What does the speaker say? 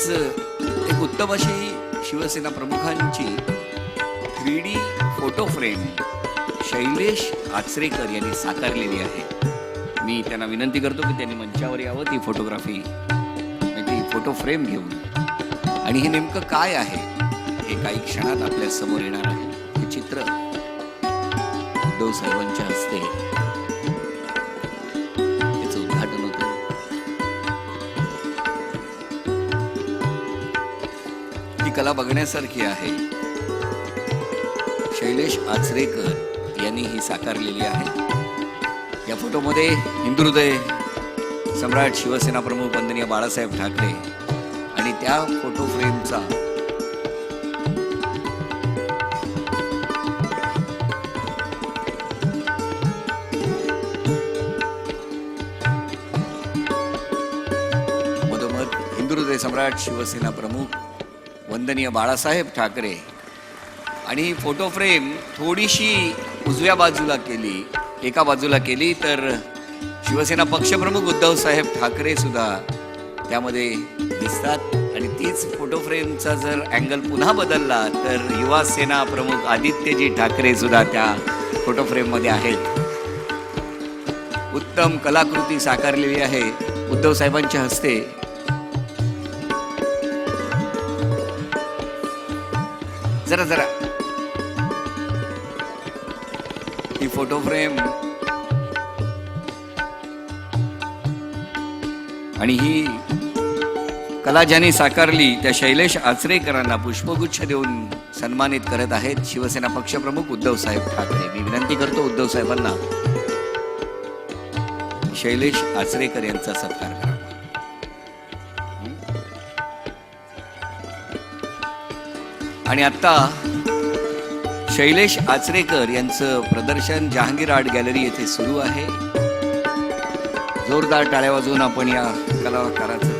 एक उत्तम अशी शिवसेना प्रमुखांची 3D photo frame Shailesh Achrekar यांनी साकारलेली आहे. मी त्यांना विनंती करतो की त्यांनी मंचावर यावं, ती फोटोग्राफी ती फोटो फ्रेम घेऊन. आणि हे नेमकं काय आहे हे काही क्षणात आपल्या समोर येणार आहे. हे चित्र उद्धव साहेबांच्या हस्ते त्याचं उद्घाटन होतं. ही कला बघण्यासारखी आहे. शैलेश आचरेकर यांनी ही साकारलेली आहे. या फोटोमध्ये हिंदुहृदय सम्राट शिवसेना प्रमुख वंदनीय बाळासाहेब ठाकरे आणि त्या फोटो फ्रेमचा मधोमध हिंदुहृदय सम्राट शिवसेना प्रमुख वंदनीय बाळासाहेब ठाकरे. आणि ही फोटो फ्रेम थोडीशी उजव्या बाजूला केली, एका बाजूला केली तर शिवसेना पक्षप्रमुख उद्धव साहेब ठाकरे सुद्धा त्यामध्ये दिसतात. आणि तीच फोटो फ्रेमचा जर अँगल पुन्हा बदलला तर युवा सेना प्रमुख आदित्यजी ठाकरे सुद्धा त्या फोटो फ्रेम मध्ये आहेत. उत्तम कलाकृती साकारलेली आहे उद्धव साहेबांच्या हस्ते. जरा जरा ही फोटो फ्रेम आणि ही कला ज्यांनी साकारली त्या शैलेश आचरेकरांना पुष्पगुच्छ देऊन सन्मानित करत आहेत शिवसेना पक्षप्रमुख उद्धव साहेब ठाकरे. मी विनंती करतो उद्धव साहेबांना शैलेश आचरेकर यांचा सत्कार करा. आणि आता शैलेश आचरेकर यांचं प्रदर्शन जहांगीर आर्ट गॅलरी येथे सुरू आहे. जोरदार टाळ्या वाजवून आपण या कलाकाराचं